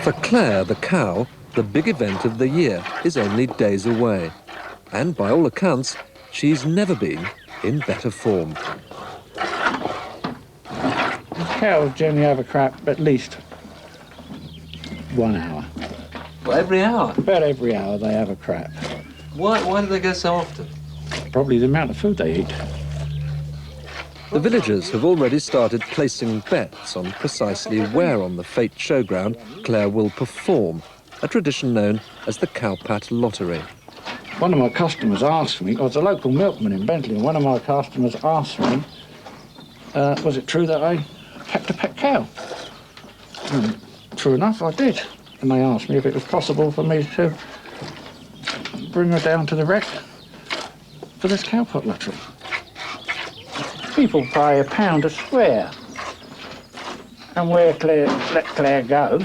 For Claire, the cow, the big event of the year is only days away. And by all accounts, she's never been in better form. Cows generally have a crap at least 1 hour. Well, every hour? About every hour they have a crap. Why do they go so often? Probably the amount of food they eat. The villagers have already started placing bets on precisely where on the Fete showground Claire will perform, a tradition known as the Cowpat Lottery. One of my customers asked me, I was a local milkman in Bentley, and one of my customers asked me, was it true that I had to pet cow? And true enough, I did. And they asked me if it was possible for me to bring her down to the wreck for this cowpat lottery. People pay £1 a square. And let Claire go,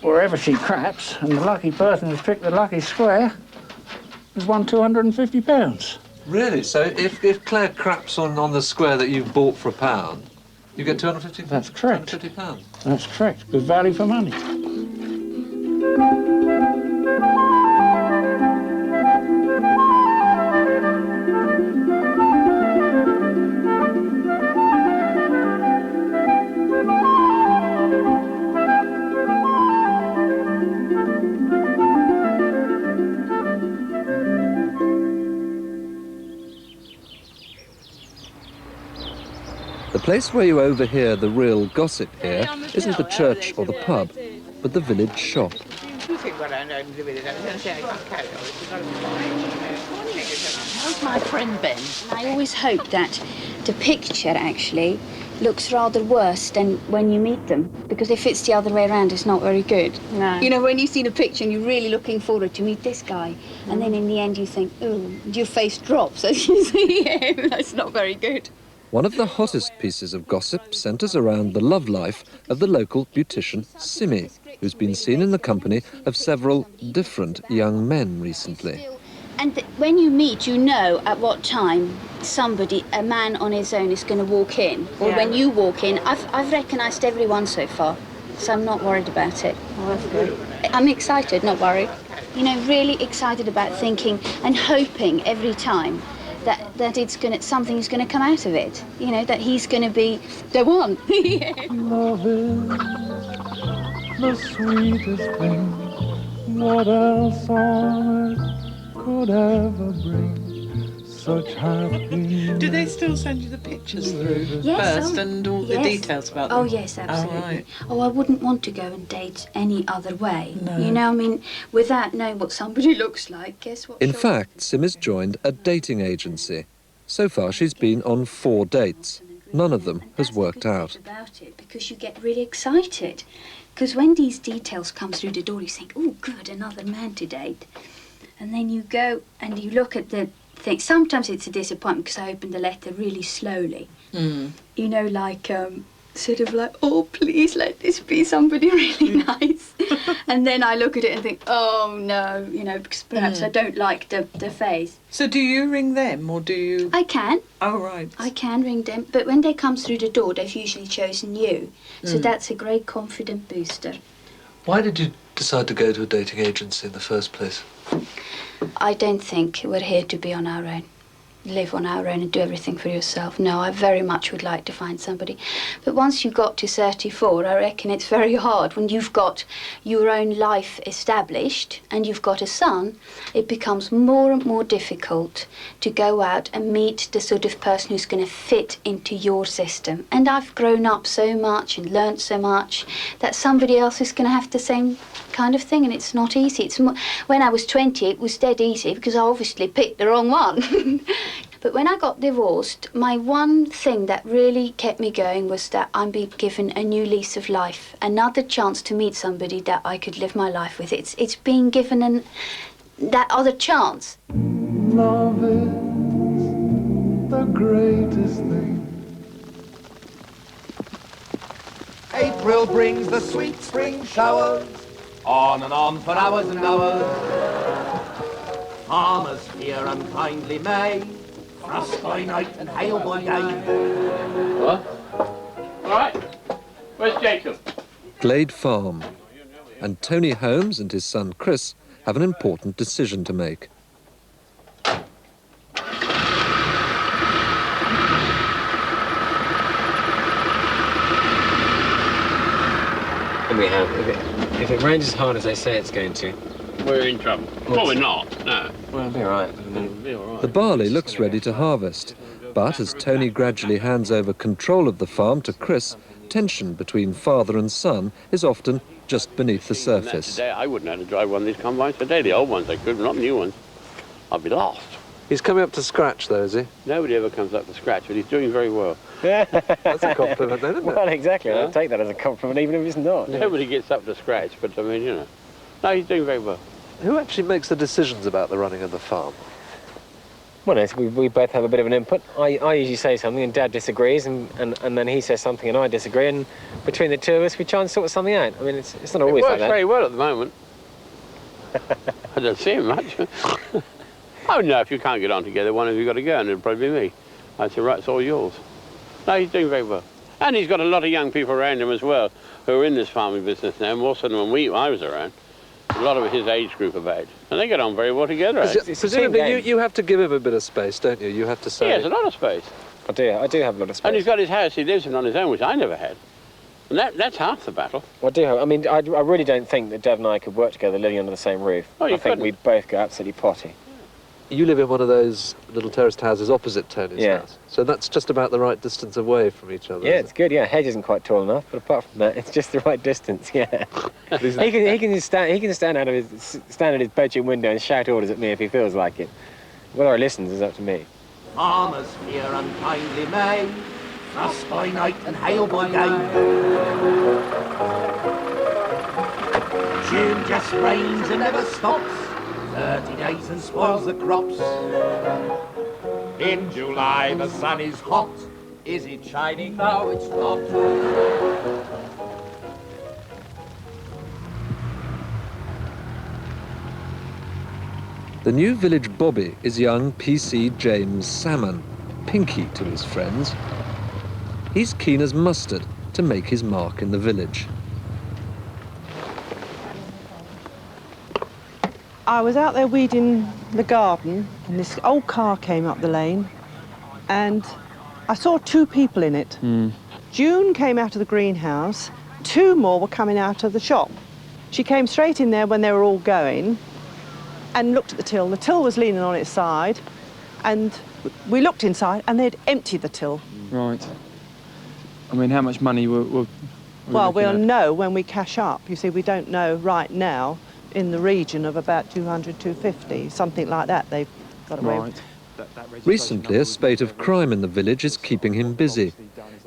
wherever she craps, and the lucky person who's picked the lucky square has won £250. Really? So if Claire craps on the square that you've bought for £1, you get £250? That's correct. £250? That's correct. Good value for money. The place where you overhear the real gossip here isn't the church or the pub, but the village shop. How's my friend Ben? I always hope that the picture actually looks rather worse than when you meet them, because if it's the other way around, it's not very good. No. You know, when you see the picture and you're really looking forward to meet this guy, and then in the end you think, oh, your face drops as you see him. That's not very good. One of the hottest pieces of gossip centres around the love life of the local beautician Simmi, who's been seen in the company of several different young men recently. And when you meet, you know at what time somebody, a man on his own, is going to walk in. Or when you walk in, I've recognised everyone so far, so I'm not worried about it. Oh, that's good. I'm excited, not worried. You know, really excited about thinking and hoping every time that it's something's going to come out of it. You know, that he's going to be the one. Love is the sweetest thing. What else on earth could ever bring such happiness? Do they still send you the pictures through first and all the details about them? Oh, yes, absolutely. Oh, right. Oh, I wouldn't want to go and date any other way. No. You know, I mean, without knowing what somebody looks like, guess what? In fact, Simmi's joined a dating agency. So far, she's been on 4 dates. None of them has worked out. About it, because you get really excited. Because when these details come through the door, you think, oh, good, another man to date. And then you go and you look at the thing. Sometimes it's a disappointment because I open the letter really slowly. Mm. You know, like, sort of like, oh, please let this be somebody really nice. And then I look at it and think, oh, no, you know, because perhaps I don't like the face. So do you ring them or do you... I can. Oh, right. I can ring them. But when they come through the door, they've usually chosen you. So that's a great confident booster. Why did you decide to go to a dating agency in the first place? I don't think we're here to be on our own. Live on our own and do everything for yourself. No, I very much would like to find somebody. But once you got to 34, I reckon it's very hard. When you've got your own life established and you've got a son, it becomes more and more difficult to go out and meet the sort of person who's going to fit into your system. And I've grown up so much and learnt so much that somebody else is going to have the same kind of thing, and it's not easy. It's when I was 20, it was dead easy because I obviously picked the wrong one. But when I got divorced, my one thing that really kept me going was that I'm being given a new lease of life, another chance to meet somebody that I could live my life with. It's being given that other chance. Love is the greatest thing. April brings the sweet spring showers, on and on for hours and hours. Farmers fear unkindly May, frost by night and hail by day. What? All right. Where's Jacob? Glade Farm. and Tony Holmes and his son Chris have an important decision to make. And we have, if it rains as hard as they say it's going to, we're in trouble. Well, we're not, no. Well, it'll be all right. The barley looks ready to harvest, but as Tony gradually hands over control of the farm to Chris, tension between father and son is often just beneath the surface. Today, I wouldn't have to drive one of these combines today. The old ones I could, not new ones. I'd be lost. He's coming up to scratch, though, is he? Nobody ever comes up to scratch, but he's doing very well. That's a compliment, then, isn't it? Well, exactly. I'll take that as a compliment, even if it's not. Nobody gets up to scratch, but I mean, you know. No, he's doing very well. Who actually makes the decisions about the running of the farm? Well, we both have a bit of an input. I usually say something and Dad disagrees, and then he says something and I disagree, and between the two of us we try and sort something out. I mean, it's not always like that. It works very well at the moment. I don't see him much. Oh no, if you can't get on together, one of you got to go, and it'll probably be me. I say, right, it's all yours. No, he's doing very well. And he's got a lot of young people around him as well, who are in this farming business now, more so than when I was around. A lot of his age group about, and they get on very well together. Presumably you have to give him a bit of space, don't you? You have to say... He has a lot of space. I do have a lot of space. And he's got his house he lives in on his own, which I never had. And that's half the battle. I do have, I mean, I really don't think that Dad and I could work together living under the same roof. Oh, you I think couldn't. we'd both go absolutely potty. You live in one of those little terraced houses opposite Tony's Yeah. house. So that's just about the right distance away from each other. Yeah, is it's good. Yeah, hedge isn't quite tall enough, but apart from that, it's just the right distance. Yeah, he can stand at his bedroom window and shout orders at me if he feels like it. Whether he listens is up to me. Farmers fear unkindly May, frost by night and hail by day. June just rains and never stops, 30 days and spoils the crops. In July the sun is hot, is it shining? No, it's not. The new village bobby is young PC James Salmon, Pinky to his friends. He's keen as mustard to make his mark in the village. I was out there weeding the garden and this old car came up the lane and I saw two people in it. June came out of the greenhouse, two more were coming out of the shop. She came straight in there when they were all going and looked at the till. The till was leaning on its side and we looked inside and they'd emptied the till. Right. I mean, how much money were well, we'll know when we cash up. You see, we don't know right now. In the region of about 200, 250, something like that they've got away with. Recently, a spate of crime in the village is keeping him busy.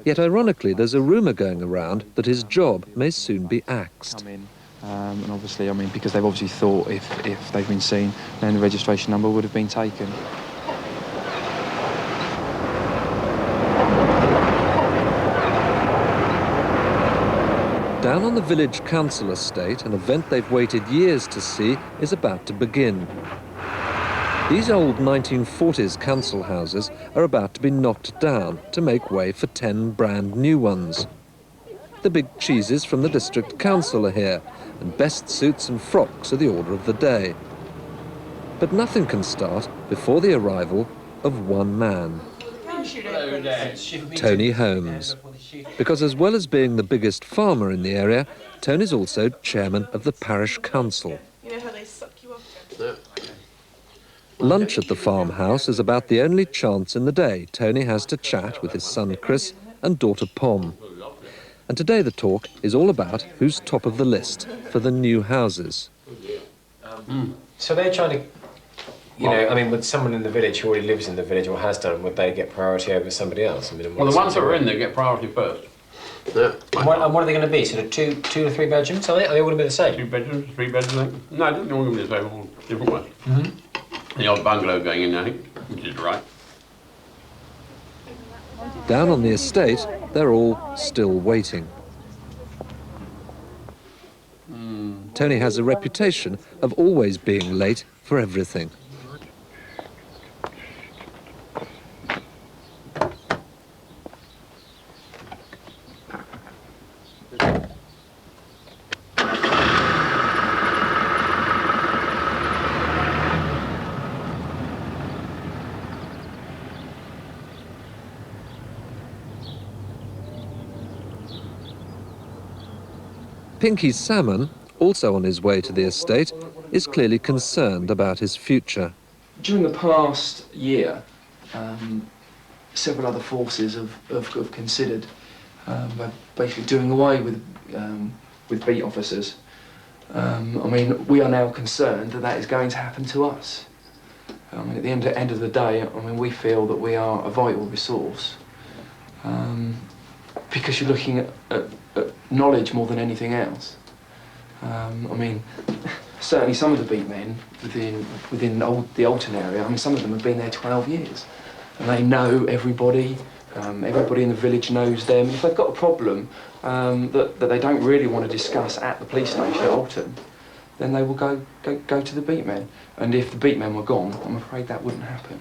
Yet, ironically, there's a rumour going around that his job may soon be axed. And obviously, I mean, because they've obviously thought if they've been seen, then the registration number would have been taken. Down on the village council estate, an event they've waited years to see is about to begin. These old 1940s council houses are about to be knocked down to make way for 10 brand new ones. The big cheeses from the district council are here, and best suits and frocks are the order of the day. But nothing can start before the arrival of one man. Tony Holmes. Because as well as being the biggest farmer in the area, Tony's also chairman of the parish council. Lunch at the farmhouse is about the only chance in the day Tony has to chat with his son Chris and daughter Pom. And today the talk is all about who's top of the list for the new houses. So they're trying to, you know, I mean, with someone in the village who already lives in the village or has done, would they get priority over somebody else? I mean, Well, the ones that are in there get priority first. Yeah. And what are they going to be? Sort of two or three bedrooms? Are they all going to be the same? 2 bedrooms, 3 bedrooms, I think. No, I don't think all going to be the same, all different ones. The old bungalow going in, I think, which is right. Down on the estate, they're all still waiting. Tony has a reputation of always being late for everything. Pinky Salmon, also on his way to the estate, is clearly concerned about his future. During the past year, several other forces have considered basically doing away with beat officers. I mean, we are now concerned that that is going to happen to us. I mean, at the end of the day, I mean, we feel that we are a vital resource because you're looking at knowledge more than anything else. I mean, certainly some of the beat men within the Alton area, I mean, some of them have been there 12 years. And they know everybody, everybody in the village knows them. If they've got a problem that they don't really want to discuss at the police station at Alton, then they will go to the beat men. And if the beat men were gone, I'm afraid that wouldn't happen.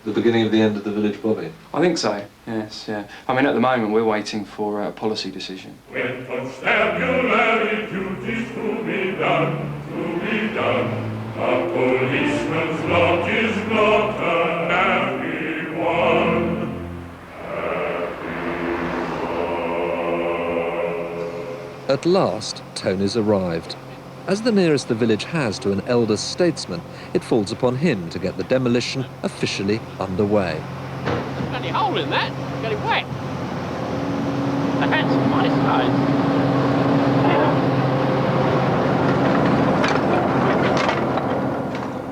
The beginning of the end of the village bobby? I think so, yes, yeah. I mean, at the moment, we're waiting for a policy decision. When constabulary duties to be done, a policeman's lot is not a happy one. At last, Tony's arrived. As the nearest the village has to an elder statesman, it falls upon him to get the demolition officially underway. Bloody hole in that, got it wet. The hat's my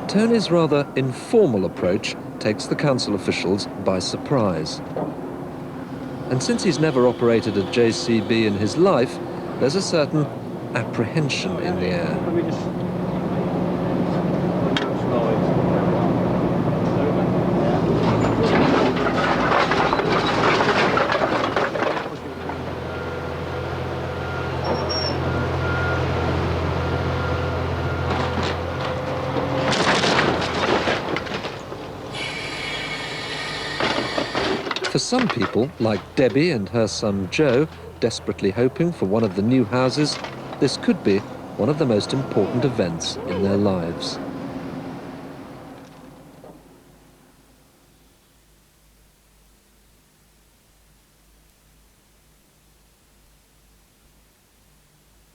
size. Tony's rather informal approach takes the council officials by surprise. And since he's never operated a JCB in his life, there's a certain apprehension in the air. For some people, like Debbie and her son Joe, desperately hoping for one of the new houses, this could be one of the most important events in their lives.